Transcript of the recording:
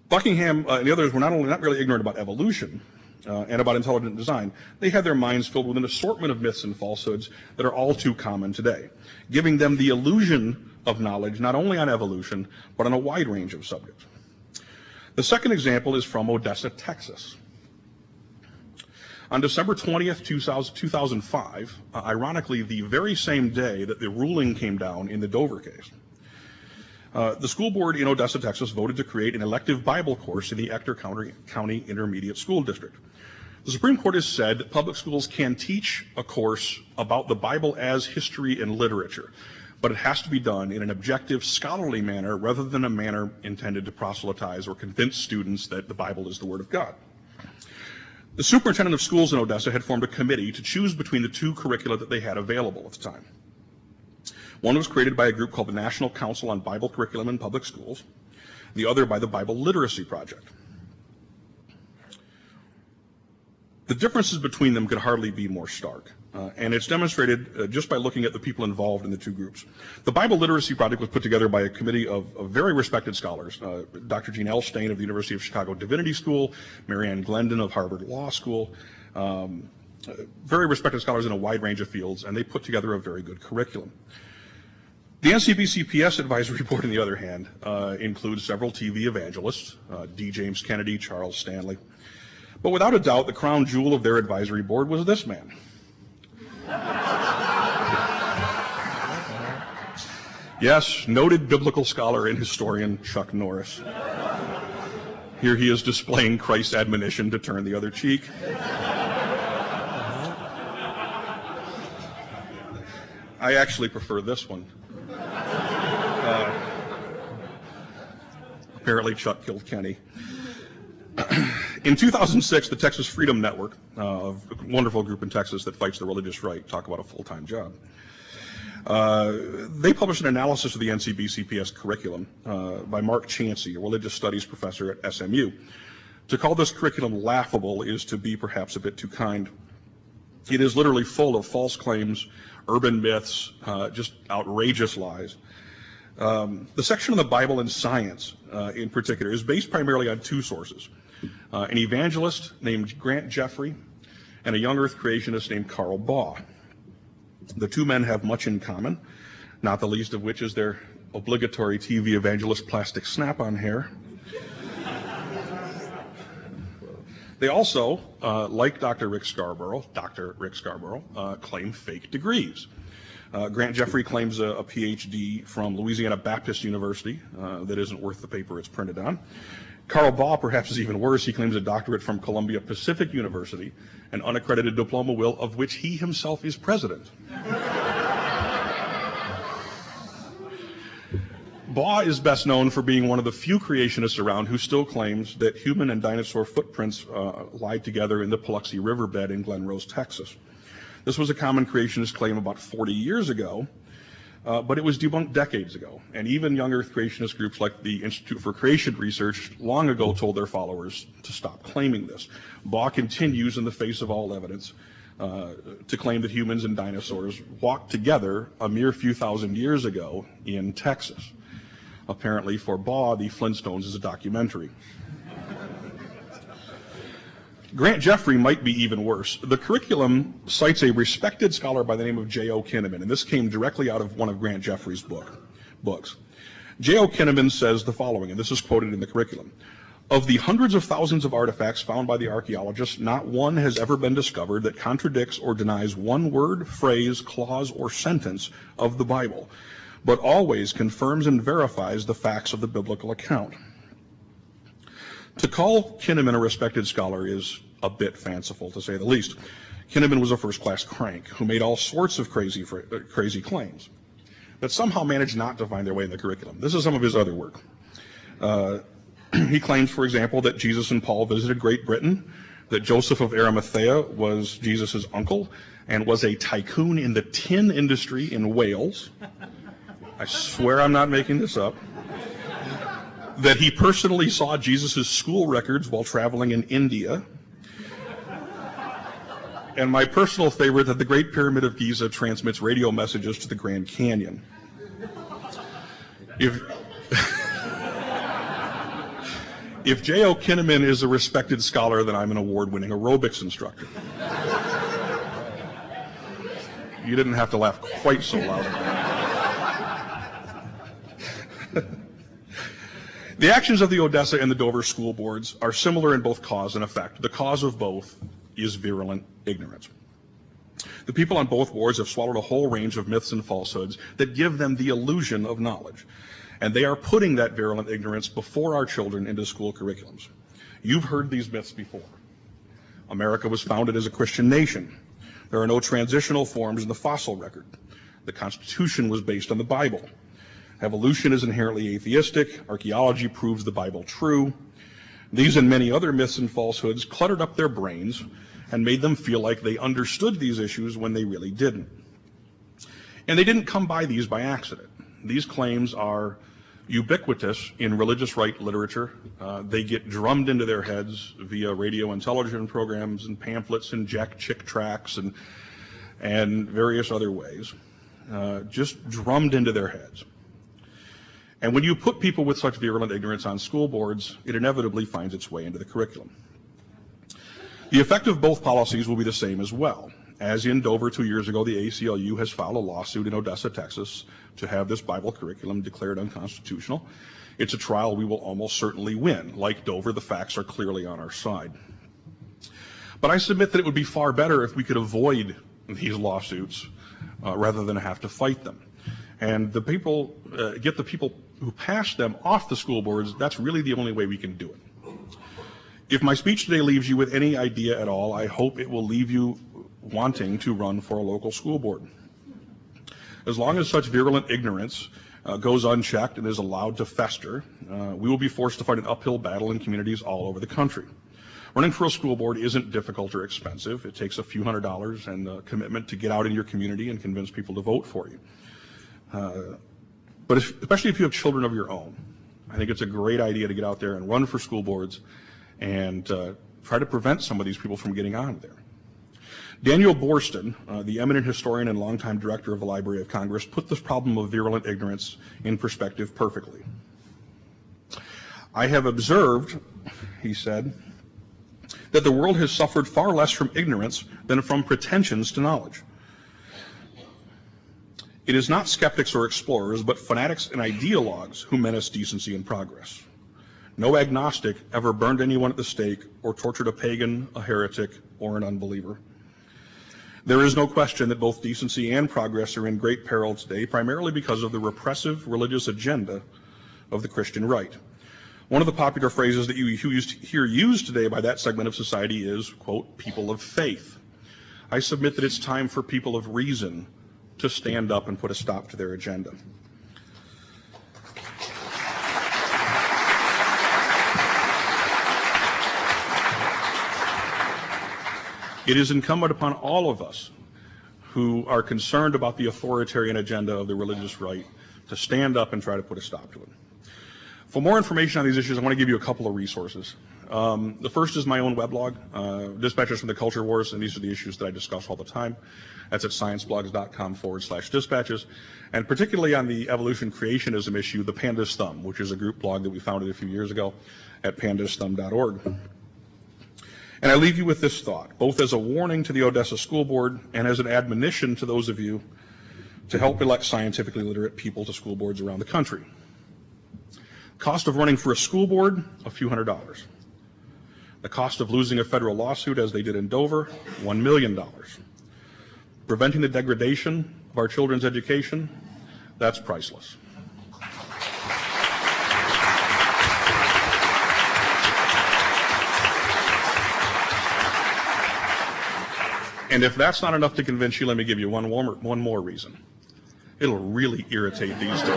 Buckingham and the others were not really ignorant about evolution and about intelligent design. They had their minds filled with an assortment of myths and falsehoods that are all too common today, giving them the illusion of knowledge not only on evolution, but on a wide range of subjects. The second example is from Odessa, Texas. On December 20th, 2005, ironically the very same day that the ruling came down in the Dover case, the school board in Odessa, Texas voted to create an elective Bible course in the Ector County Intermediate School District. The Supreme Court has said that public schools can teach a course about the Bible as history and literature, but it has to be done in an objective, scholarly manner rather than a manner intended to proselytize or convince students that the Bible is the Word of God. The superintendent of schools in Odessa had formed a committee to choose between the two curricula that they had available at the time. One was created by a group called the National Council on Bible Curriculum in Public Schools, the other by the Bible Literacy Project. The differences between them could hardly be more stark, and it's demonstrated just by looking at the people involved in the two groups. The Bible Literacy Project was put together by a committee of very respected scholars, Dr. Gene Elstein of the University of Chicago Divinity School, Marianne Glendon of Harvard Law School, very respected scholars in a wide range of fields, and they put together a very good curriculum. The NCBCPS Advisory Board, on the other hand, includes several TV evangelists, D. James Kennedy, Charles Stanley. But without a doubt, the crown jewel of their advisory board was this man. Yes, noted biblical scholar and historian Chuck Norris. Here he is displaying Christ's admonition to turn the other cheek. I actually prefer this one. Apparently Chuck killed Kenny. In 2006, the Texas Freedom Network, a wonderful group in Texas that fights the religious right, talk about a full-time job. They published an analysis of the NCBCPS curriculum by Mark Chancey, a religious studies professor at SMU. To call this curriculum laughable is to be perhaps a bit too kind. It is literally full of false claims, urban myths, just outrageous lies. The section on the Bible and science, in particular, is based primarily on two sources. An evangelist named Grant Jeffrey and a young earth creationist named Carl Baugh. The two men have much in common, not the least of which is their obligatory TV evangelist plastic snap-on hair. They also, like Dr. Rick Scarborough, claim fake degrees. Grant Jeffrey claims a PhD from Louisiana Baptist University that isn't worth the paper it's printed on. Carl Baugh, perhaps, is even worse. He claims a doctorate from Columbia Pacific University, an unaccredited diploma of which he himself is president. Baugh is best known for being one of the few creationists around who still claims that human and dinosaur footprints lie together in the Paluxy Riverbed in Glen Rose, Texas. This was a common creationist claim about 40 years ago, but it was debunked decades ago. And even young earth creationist groups like the Institute for Creation Research long ago told their followers to stop claiming this. Baugh continues in the face of all evidence to claim that humans and dinosaurs walked together a mere few thousand years ago in Texas. Apparently for Baugh, the Flintstones is a documentary. Grant Jeffrey might be even worse. The curriculum cites a respected scholar by the name of J.O. Kinnaman, and this came directly out of one of Grant Jeffrey's books. J.O. Kinnaman says the following, and this is quoted in the curriculum. Of the hundreds of thousands of artifacts found by the archaeologists, not one has ever been discovered that contradicts or denies one word, phrase, clause, or sentence of the Bible, but always confirms and verifies the facts of the biblical account. To call Kinnaman a respected scholar is a bit fanciful, to say the least. Kinnaman was a first-class crank who made all sorts of crazy claims that somehow managed not to find their way in the curriculum. This is some of his other work. He claims, for example, that Jesus and Paul visited Great Britain, that Joseph of Arimathea was Jesus' uncle and was a tycoon in the tin industry in Wales. I swear I'm not making this up. That he personally saw Jesus' school records while traveling in India. And my personal favorite, that the Great Pyramid of Giza transmits radio messages to the Grand Canyon. If J.O. Kinnaman is a respected scholar, then I'm an award-winning aerobics instructor. You didn't have to laugh quite so loud. The actions of the Odessa and the Dover school boards are similar in both cause and effect. The cause of both is virulent ignorance. The people on both boards have swallowed a whole range of myths and falsehoods that give them the illusion of knowledge. And they are putting that virulent ignorance before our children into school curriculums. You've heard these myths before. America was founded as a Christian nation. There are no transitional forms in the fossil record. The Constitution was based on the Bible. Evolution is inherently atheistic. Archaeology proves the Bible true. These and many other myths and falsehoods cluttered up their brains and made them feel like they understood these issues when they really didn't. And they didn't come by these by accident. These claims are ubiquitous in religious right literature. They get drummed into their heads via radio and television programs and pamphlets and Jack Chick tracts and various other ways, just drummed into their heads. And when you put people with such virulent ignorance on school boards, it inevitably finds its way into the curriculum. The effect of both policies will be the same as well. As in Dover 2 years ago, the ACLU has filed a lawsuit in Odessa, Texas, to have this Bible curriculum declared unconstitutional. It's a trial we will almost certainly win. Like Dover, the facts are clearly on our side. But I submit that it would be far better if we could avoid these lawsuits rather than have to fight them. And the people, get the people who pass them off the school boards, that's really the only way we can do it. If my speech today leaves you with any idea at all, I hope it will leave you wanting to run for a local school board. As long as such virulent ignorance goes unchecked and is allowed to fester, we will be forced to fight an uphill battle in communities all over the country. Running for a school board isn't difficult or expensive. It takes a few $100s and a commitment to get out in your community and convince people to vote for you. But especially if you have children of your own, I think it's a great idea to get out there and run for school boards and try to prevent some of these people from getting on there. Daniel Borston, the eminent historian and longtime director of the Library of Congress, put this problem of virulent ignorance in perspective perfectly. I have observed, he said, that the world has suffered far less from ignorance than from pretensions to knowledge. It is not skeptics or explorers, but fanatics and ideologues who menace decency and progress. No agnostic ever burned anyone at the stake or tortured a pagan, a heretic, or an unbeliever. There is no question that both decency and progress are in great peril today, primarily because of the repressive religious agenda of the Christian right. One of the popular phrases that you hear used today by that segment of society is, quote, people of faith. I submit that it's time for people of reason to stand up and put a stop to their agenda. It is incumbent upon all of us who are concerned about the authoritarian agenda of the religious right to stand up and try to put a stop to it. For more information on these issues, I want to give you a couple of resources. The first is my own weblog, Dispatches from the Culture Wars, and these are the issues that I discuss all the time. That's at scienceblogs.com/dispatches. And particularly on the evolution creationism issue, the Panda's Thumb, which is a group blog that we founded a few years ago at pandasthumb.org. And I leave you with this thought, both as a warning to the Odessa School Board and as an admonition to those of you to help elect scientifically literate people to school boards around the country. Cost of running for a school board, a few $100s. The cost of losing a federal lawsuit, as they did in Dover, $1 million. Preventing the degradation of our children's education, that's priceless. And if that's not enough to convince you, let me give you one more reason. It'll really irritate these two.